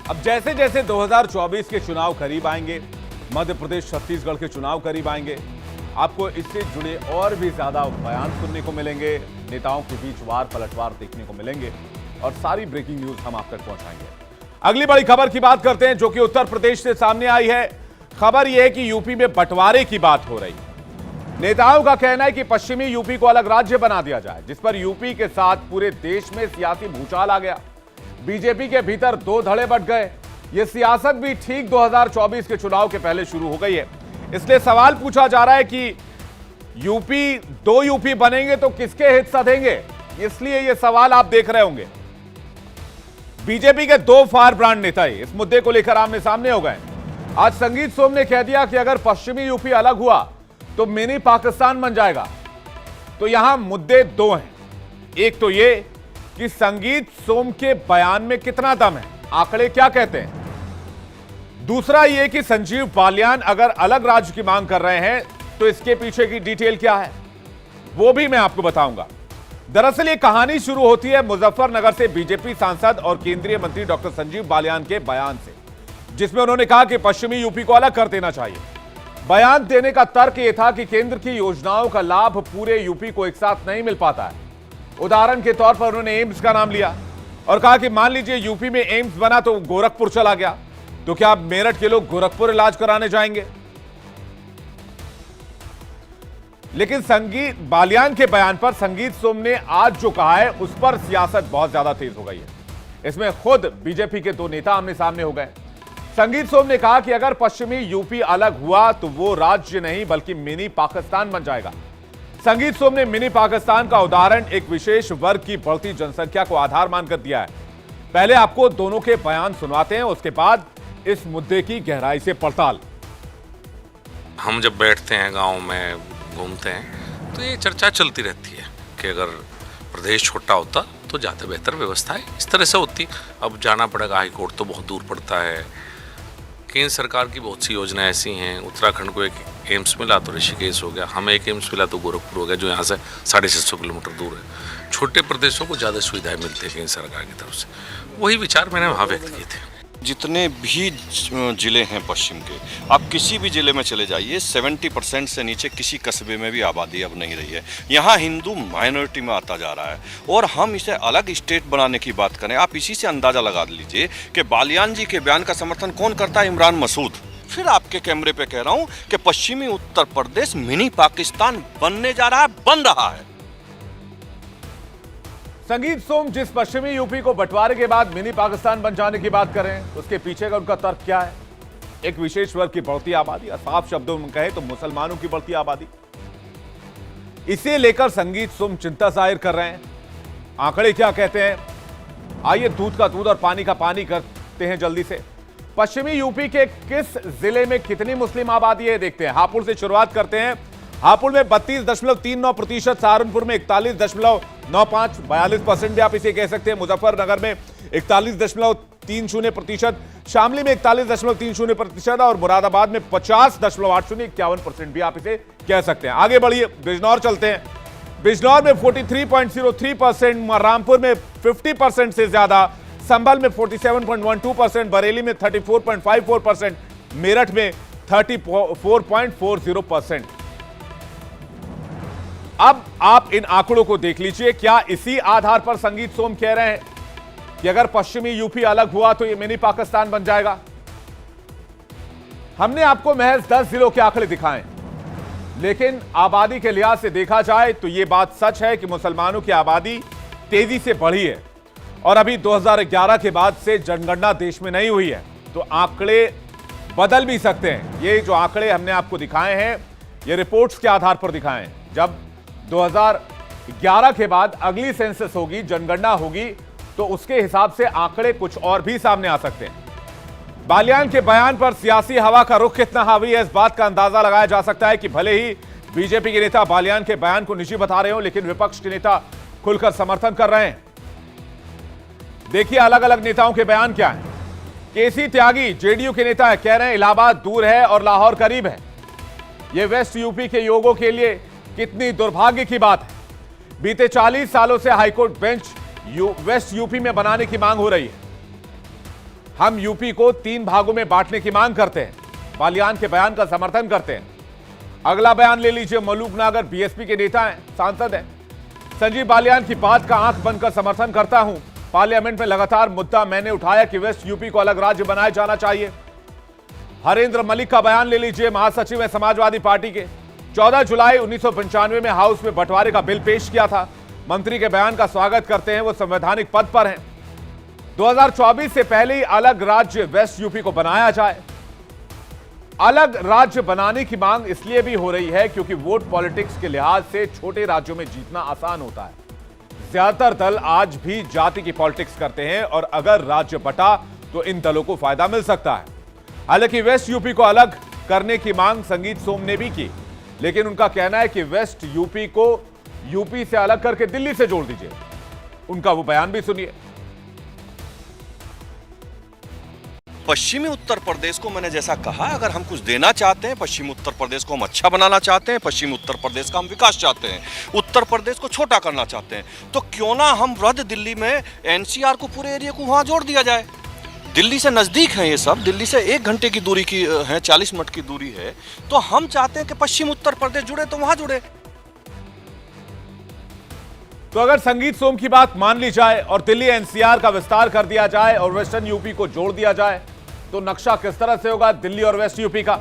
अब जैसे जैसे 2024 के चुनाव करीब आएंगे, मध्य प्रदेश छत्तीसगढ़ के चुनाव करीब आएंगे, आपको इससे जुड़े और भी ज्यादा बयान सुनने को मिलेंगे, नेताओं के बीच वार पलटवार देखने को मिलेंगे और सारी ब्रेकिंग न्यूज हम आप तक पहुंचाएंगे। अगली बड़ी खबर की बात करते हैं जो कि उत्तर प्रदेश से सामने आई है। खबर यह है कि यूपी में बंटवारे की बात हो रही है। नेताओं का कहना है कि पश्चिमी यूपी को अलग राज्य बना दिया जाए, जिस पर यूपी के साथ पूरे देश में सियासी भूचाल आ गया। बीजेपी के भीतर दो धड़े बट गए। यह सियासत भी ठीक 2024 के चुनाव के पहले शुरू हो गई है। इसलिए सवाल पूछा जा रहा है कि दो यूपी बनेंगे तो किसके हित सधेंगे, इसलिए यह सवाल आप देख रहे होंगे। बीजेपी के दो फायर ब्रांड नेता इस मुद्दे को लेकर आमने सामने हो गए। आज संगीत सोम ने कह दिया कि अगर पश्चिमी यूपी अलग हुआ तो मिनी पाकिस्तान बन जाएगा। तो यहां मुद्दे दो हैं। एक तो यह कि संगीत सोम के बयान में कितना दम है, आंकड़े क्या कहते हैं। दूसरा यह कि संजीव बालियान अगर अलग राज्य की मांग कर रहे हैं तो इसके पीछे की डिटेल क्या है, वो भी मैं आपको बताऊंगा। दरअसल ये कहानी शुरू होती है मुजफ्फरनगर से बीजेपी सांसद और केंद्रीय मंत्री डॉक्टर संजीव बालियान के बयान से, जिसमें उन्होंने कहा कि पश्चिमी यूपी को अलग कर देना चाहिए। बयान देने का तर्क यह था कि केंद्र की योजनाओं का लाभ पूरे यूपी को एक साथ नहीं मिल पाता है। उदाहरण के तौर पर उन्होंने एम्स का नाम लिया और कहा कि मान लीजिए यूपी में एम्स बना तो गोरखपुर चला गया, तो क्या अब मेरठ के लोग गोरखपुर इलाज कराने जाएंगे। लेकिन संगीत बालियान के बयान पर संगीत सोम ने आज जो कहा है उस पर सियासत बहुत ज्यादा तेज हो गई है। इसमें खुद बीजेपी के दो नेता आमने सामने हो गए। संगीत सोम ने कहा कि अगर पश्चिमी यूपी अलग हुआ तो वो राज्य नहीं बल्कि मिनी पाकिस्तान बन जाएगा। संगीत सोम ने मिनी पाकिस्तान का उदाहरण एक विशेष वर्ग की बढ़ती जनसंख्या को आधार मानकर दिया है। पहले आपको दोनों के बयान सुनवाते हैं, उसके बाद इस मुद्दे की गहराई से पड़ताल। हम जब बैठते हैं गांव में घूमते हैं तो ये चर्चा चलती रहती है कि अगर प्रदेश छोटा होता तो ज़्यादा बेहतर व्यवस्था इस तरह से होती। अब जाना पड़ेगा, हाई कोर्ट तो बहुत दूर पड़ता है। केंद्र सरकार की बहुत सी योजनाएं ऐसी हैं। उत्तराखंड को एक एम्स मिला तो ऋषिकेश हो गया, हमें एक एम्स मिला तो गोरखपुर हो गया, जो यहाँ से 650 किलोमीटर दूर है। छोटे प्रदेशों को ज़्यादा सुविधाएं मिलती है केंद्र सरकार की तरफ से। वही विचार मैंने वहाँ व्यक्त किए थे। जितने भी ज़िले हैं पश्चिम के, आप किसी भी ज़िले में चले जाइए, 70% से नीचे किसी कस्बे में भी आबादी अब नहीं रही है। यहाँ हिंदू माइनॉरिटी में आता जा रहा है और हम इसे अलग स्टेट बनाने की बात करें। आप इसी से अंदाज़ा लगा लीजिए कि बालियान जी के बयान का समर्थन कौन करता है, इमरान मसूद। फिर आपके कैमरे पे कह रहा हूँ कि पश्चिमी उत्तर प्रदेश मिनी पाकिस्तान बनने जा रहा है, बन रहा है। संगीत सोम जिस पश्चिमी यूपी को बंटवारे के बाद मिनी पाकिस्तान बन जाने की बात कर रहे हैं, उसके पीछे का उनका तर्क क्या है। एक विशेष वर्ग की बढ़ती आबादी, साफ शब्दों में कहे तो मुसलमानों की बढ़ती आबादी। इसे लेकर संगीत सोम चिंता जाहिर कर रहे हैं। आंकड़े क्या कहते हैं, आइए दूध का दूध और पानी का पानी करते हैं जल्दी से। पश्चिमी यूपी के किस जिले में कितनी मुस्लिम आबादी है देखते हैं। हापुड़ से शुरुआत करते हैं। हापुड़ में 32.39%, सहारनपुर में 41.95, 42% भी आप इसे कह सकते हैं। मुजफ्फरनगर में 41.30%, शामली में 41.30% और मुरादाबाद में 50.80, 51% भी आप इसे कह सकते हैं। आगे बढ़िए, बिजनौर चलते हैं। बिजनौर में 43.03%, रामपुर में 50% से ज्यादा, संभल में 47.12%, बरेली में 34.54%, मेरठ में 34.40%। अब आप इन आंकड़ों को देख लीजिए। क्या इसी आधार पर संगीत सोम कह रहे हैं कि अगर पश्चिमी यूपी अलग हुआ तो यह मिनी पाकिस्तान बन जाएगा। हमने आपको महज 10 जिलों के आंकड़े दिखाए, लेकिन आबादी के लिहाज से देखा जाए तो यह बात सच है कि मुसलमानों की आबादी तेजी से बढ़ी है और अभी 2011 के बाद से जनगणना देश में नहीं हुई है, तो आंकड़े बदल भी सकते हैं। ये जो आंकड़े हमने आपको दिखाए हैं, ये रिपोर्ट्स के आधार पर दिखाए हैं। जब 2011 के बाद अगली सेंसस होगी, जनगणना होगी, तो उसके हिसाब से आंकड़े कुछ और भी सामने आ सकते हैं। बालियान के बयान पर सियासी हवा का रुख कितना हावी है, इस बात का अंदाजा लगाया जा सकता है कि भले ही बीजेपी के नेता बालियान के बयान को निजी बता रहे हो, लेकिन विपक्ष के नेता खुलकर समर्थन कर रहे हैं। देखिए अलग अलग नेताओं के बयान क्या है। केसी त्यागी जेडीयू के नेता है, कह रहे हैं इलाहाबाद दूर है और लाहौर करीब है। यह वेस्ट यूपी के लोगों के लिए कितनी दुर्भाग्य की बात है। बीते 40 सालों से हाईकोर्ट बेंच वेस्ट यूपी में बनाने की मांग हो रही है। हम यूपी को 3 भागों में बांटने की मांग करते हैं। बालियान के बयान का समर्थन करते हैं। अगला बयान ले लीजिए, मलूक नागर बीएसपी के नेता हैं, सांसद हैं। संजीव बालियान की बात का आंख बंद कर समर्थन करता हूं। पार्लियामेंट में लगातार मुद्दा मैंने उठाया कि वेस्ट यूपी को अलग राज्य बनाया जाना चाहिए। हरेंद्र मलिक का बयान ले लीजिए, महासचिव है समाजवादी पार्टी के। 14 जुलाई 1995 में हाउस में बंटवारे का बिल पेश किया था। मंत्री के बयान का स्वागत करते हैं, वो संवैधानिक पद पर हैं। 2024 से पहले ही अलग राज्य वेस्ट यूपी को बनाया जाए। अलग राज्य बनाने की मांग इसलिए भी हो रही है क्योंकि वोट पॉलिटिक्स के लिहाज से छोटे राज्यों में जीतना आसान होता है। ज्यादातर दल आज भी जाति की पॉलिटिक्स करते हैं और अगर राज्य बटा तो इन दलों को फायदा मिल सकता है। हालांकि वेस्ट यूपी को अलग करने की मांग संगीत सोम ने भी की, लेकिन उनका कहना है कि वेस्ट यूपी को यूपी से अलग करके दिल्ली से जोड़ दीजिए। उनका वो बयान भी सुनिए। पश्चिमी उत्तर प्रदेश को मैंने जैसा कहा, अगर हम कुछ देना चाहते हैं, पश्चिमी उत्तर प्रदेश को हम अच्छा बनाना चाहते हैं, पश्चिमी उत्तर प्रदेश का हम विकास चाहते हैं, उत्तर प्रदेश को छोटा करना चाहते हैं, तो क्यों ना हम वृहद दिल्ली में एनसीआर को, पूरे एरिया को वहां जोड़ दिया जाए। दिल्ली से नजदीक है ये सब, दिल्ली से 1 घंटे की दूरी की है, 40 मिनट की दूरी है। तो हम चाहते हैं कि पश्चिम उत्तर प्रदेश जुड़े तो वहां जुड़े। तो अगर संगीत सोम की बात मान ली जाए और दिल्ली एनसीआर का विस्तार कर दिया जाए और वेस्टर्न यूपी को जोड़ दिया जाए तो नक्शा किस तरह से होगा दिल्ली और वेस्ट यूपी का?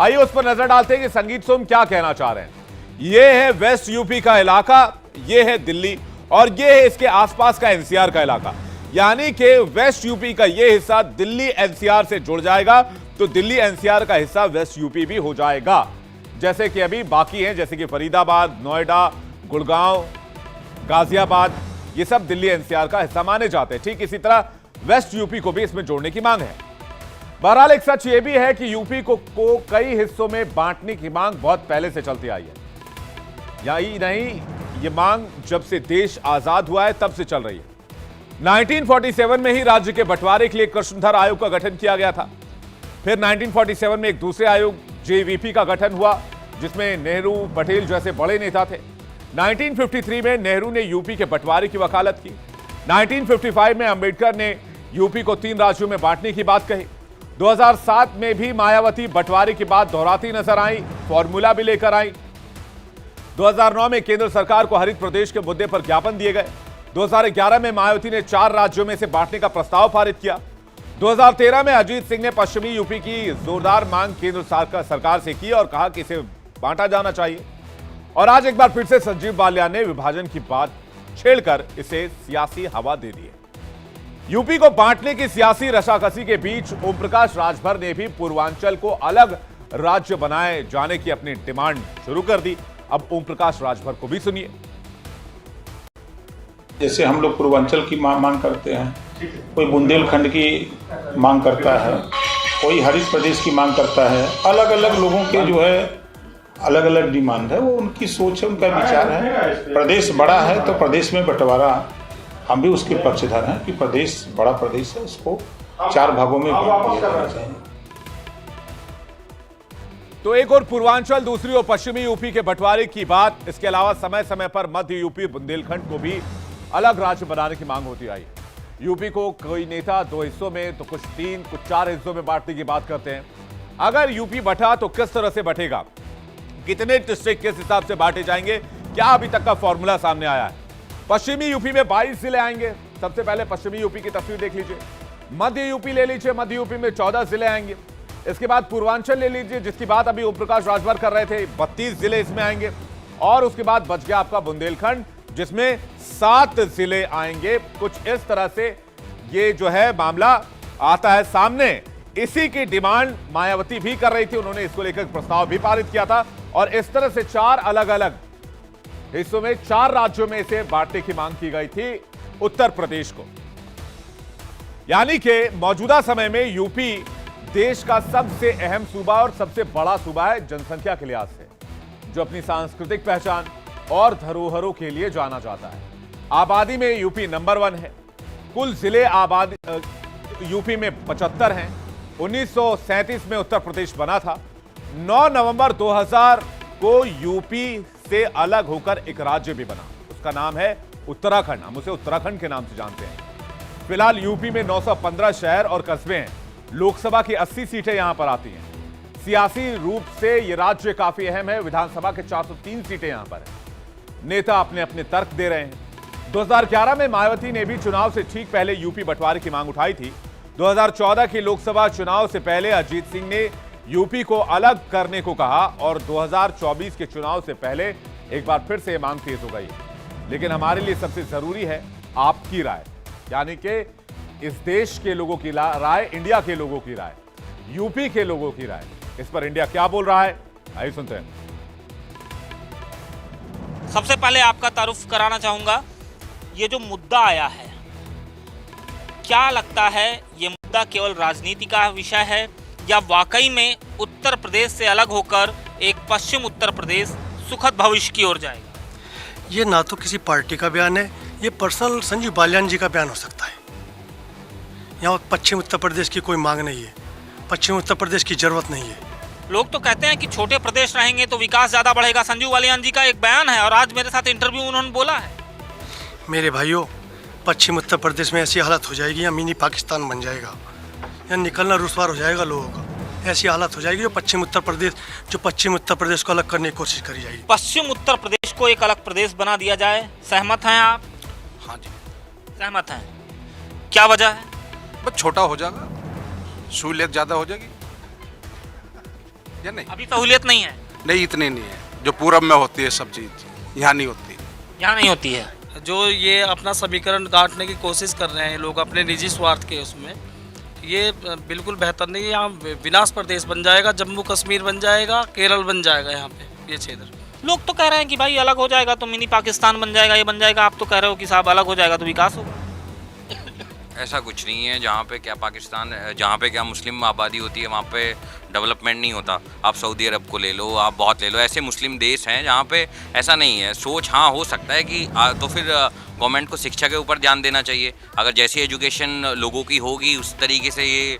आइए उस पर नजर डालते हैं कि संगीत सोम क्या कहना चाह रहे हैं। यह है वेस्ट यूपी का इलाका, यह है दिल्ली और यह है इसके आसपास का एनसीआर का इलाका। यानी कि वेस्ट यूपी का यह हिस्सा दिल्ली एनसीआर से जुड़ जाएगा तो दिल्ली एनसीआर का हिस्सा वेस्ट यूपी भी हो जाएगा। जैसे कि अभी बाकी हैं, जैसे कि फरीदाबाद, नोएडा, गुड़गांव, गाजियाबाद, ये सब दिल्ली एनसीआर का हिस्सा माने जाते हैं। ठीक इसी तरह वेस्ट यूपी को भी इसमें जोड़ने की मांग है। बहरहाल एक सच यह भी है कि यूपी को कई हिस्सों में बांटने की मांग बहुत पहले से चलती आई है। यही नहीं, ये मांग जब से देश आजाद हुआ है तब से चल रही है। 1947 में ही राज्य के बंटवारे के लिए कृष्णधर आयोग का गठन किया गया था। फिर 1947 में एक दूसरे आयोग जेवीपी का गठन हुआ जिसमें नेहरू, पटेल जैसे बड़े नेता थे। 1953 में नेहरू ने यूपी के बंटवारे की वकालत की। 1955 में अंबेडकर ने यूपी को 3 राज्यों में बांटने की बात कही। 2007 में भी मायावती बंटवारे की बात दोहराती नजर आई, फॉर्मूला भी लेकर आई। 2009 में केंद्र सरकार को हरित प्रदेश के मुद्दे पर ज्ञापन दिए गए। 2011 में मायावती ने 4 राज्यों में से बांटने का प्रस्ताव पारित किया। 2013 में अजीत सिंह ने पश्चिमी यूपी की जोरदार मांग केंद्र सरकार से की और कहा कि इसे बांटा जाना चाहिए। और आज एक बार फिर से संजीव बालियान ने विभाजन की बात छेड़कर इसे सियासी हवा दे दी है। यूपी को बांटने की सियासी रसाकसी के बीच ओम प्रकाश राजभर ने भी पूर्वांचल को अलग राज्य बनाए जाने की अपनी डिमांड शुरू कर दी। अब ओम प्रकाश राजभर को भी सुनिए। जैसे हम लोग पूर्वांचल की मांग करते हैं, कोई बुंदेलखंड की मांग करता है, कोई हरित प्रदेश की मांग करता है। अलग अलग लोगों के जो है अलग अलग डिमांड है, वो उनकी सोच है, उनका विचार है। प्रदेश बड़ा है तो प्रदेश में बंटवारा, हम भी उसके पक्षधर हैं कि प्रदेश बड़ा प्रदेश है, उसको 4 भागों में बांट दिया जाना चाहिए। तो एक और पूर्वांचल, दूसरी ओर पश्चिमी यूपी के बंटवारे की बात। इसके अलावा समय समय पर मध्य यूपी, बुंदेलखंड को भी अलग राज्य बनाने की मांग होती आई। यूपी को कोई नेता 2 हिस्सों में, तो कुछ 3, कुछ 4 हिस्सों में बांटने की बात करते हैं। अगर यूपी बटा तो किस तरह से बटेगा, कितने डिस्ट्रिक्ट किस हिसाब से बांटे जाएंगे, क्या अभी तक का फॉर्मूला सामने आया है? पश्चिमी यूपी में 22 जिले आएंगे। सबसे पहले पश्चिमी यूपी की तस्वीर देख लीजिए। मध्य यूपी ले लीजिए, मध्य यूपी में 14 जिले आएंगे। इसके बाद पूर्वांचल ले लीजिए, जिसकी बात अभी ओम प्रकाश राजभर कर रहे थे, 32 जिले इसमें आएंगे। और उसके बाद बच गया आपका बुंदेलखंड, जिसमें 7 जिले आएंगे। कुछ इस तरह से ये जो है मामला आता है सामने। इसी की डिमांड मायावती भी कर रही थी, उन्होंने इसको लेकर प्रस्ताव भी पारित किया था। और इस तरह से 4 अलग अलग हिस्सों में, 4 राज्यों में इसे बांटने की मांग की गई थी उत्तर प्रदेश को। यानी कि मौजूदा समय में यूपी देश का सबसे अहम सूबा और सबसे बड़ा सूबा है जनसंख्या के लिहाज से, जो अपनी सांस्कृतिक पहचान और धरोहरों के लिए जाना जाता है। आबादी में यूपी नंबर 1 है। कुल जिले आबादी यूपी में 75 हैं। 1937 में उत्तर प्रदेश बना था। 9 नवंबर 2000 को यूपी से अलग होकर एक राज्य भी बना, उसका नाम है उत्तराखंड। हम उसे उत्तराखंड के नाम से जानते हैं। फिलहाल यूपी में 915 शहर और कस्बे हैं। लोकसभा की 80 सीटें यहां पर आती हैं। सियासी रूप से यह राज्य काफी अहम है। विधानसभा के 403 सीटें यहां पर हैं। नेता अपने अपने तर्क दे रहे हैं। 2011 में मायावती ने भी चुनाव से ठीक पहले यूपी बंटवारे की मांग उठाई थी। 2014 के लोकसभा चुनाव से पहले अजीत सिंह ने यूपी को अलग करने को कहा और 2024 के चुनाव से पहले एक बार फिर से मांग तेज हो गई। लेकिन हमारे लिए सबसे जरूरी है आपकी राय, यानी कि इस देश के लोगों की राय, इंडिया के लोगों की राय, यूपी के लोगों की राय। इस पर इंडिया क्या बोल रहा है, आइए सुनते हैं। सबसे पहले आपका तारुफ कराना चाहूंगा। ये जो मुद्दा आया है, क्या लगता है ये मुद्दा केवल राजनीति का विषय है या वाकई में उत्तर प्रदेश से अलग होकर एक पश्चिम उत्तर प्रदेश सुखद भविष्य की ओर जाएगा? ये ना तो किसी पार्टी का बयान है, ये पर्सनल संजीव बालियान जी का बयान हो सकता है। यहाँ पश्चिम उत्तर प्रदेश की कोई मांग नहीं है, पश्चिम उत्तर प्रदेश की जरूरत नहीं है। लोग तो कहते हैं कि छोटे प्रदेश रहेंगे तो विकास ज्यादा बढ़ेगा। संजीव बालियान जी का एक बयान है और आज मेरे साथ इंटरव्यू उन्होंने बोला है। मेरे भाइयों, पश्चिम उत्तर प्रदेश में ऐसी हालत हो जाएगी या मिनी पाकिस्तान बन जाएगा, या निकलना रुसवार हो जाएगा लोगों का। ऐसी हालत हो जाएगी जो पश्चिम उत्तर प्रदेश को अलग करने की कोशिश करी जाएगी। पश्चिम उत्तर प्रदेश को एक अलग प्रदेश बना दिया जाए, सहमत हैं आप? हाँ जी, सहमत हैं। क्या वजह है? बस छोटा हो जाएगा, सहूलियत ज़्यादा हो जाएगी या नहीं? अभी सहूलियत नहीं है। नहीं, इतनी नहीं है जो पूरब में होती है सब चीज़, यहाँ नहीं होती। यहाँ नहीं होती है। जो ये अपना समीकरण काटने की कोशिश कर रहे हैं लोग अपने निजी स्वार्थ के, उसमें ये बिल्कुल बेहतर नहीं है। यहाँ विनाश प्रदेश बन जाएगा, जम्मू कश्मीर बन जाएगा, केरल बन जाएगा यहाँ पे ये क्षेत्र। लोग तो कह रहे हैं कि भाई अलग हो जाएगा तो मिनी पाकिस्तान बन जाएगा, ये बन जाएगा। आप तो कह रहे हो कि साहब अलग हो जाएगा तो विकास होगा। ऐसा कुछ नहीं है। जहाँ पे क्या पाकिस्तान, जहाँ पे क्या मुस्लिम आबादी होती है वहाँ पे डेवलपमेंट नहीं होता। आप सऊदी अरब को ले लो, आप बहुत ले लो, ऐसे मुस्लिम देश हैं जहाँ पे ऐसा नहीं है। सोच हाँ हो सकता है कि तो फिर गवर्नमेंट को शिक्षा के ऊपर ध्यान देना चाहिए। अगर जैसी एजुकेशन लोगों की होगी उस तरीके से ये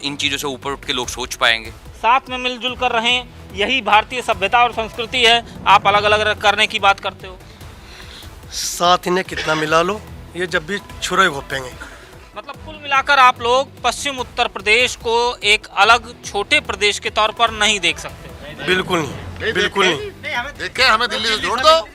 इन चीज़ों से ऊपर उठ के लोग सोच पाएंगे। साथ में मिलजुल कर रहें, यही भारतीय सभ्यता और संस्कृति है। आप अलग अलग करने की बात करते हो। साथ इन्हें कितना मिला लो, ये जब भी छुरे घोपेंगे। मतलब कुल मिलाकर आप लोग पश्चिम उत्तर प्रदेश को एक अलग छोटे प्रदेश के तौर पर नहीं देख सकते? बिल्कुल नहीं, बिल्कुल नहीं। देख के हमें दिल्ली से जोड़ दो।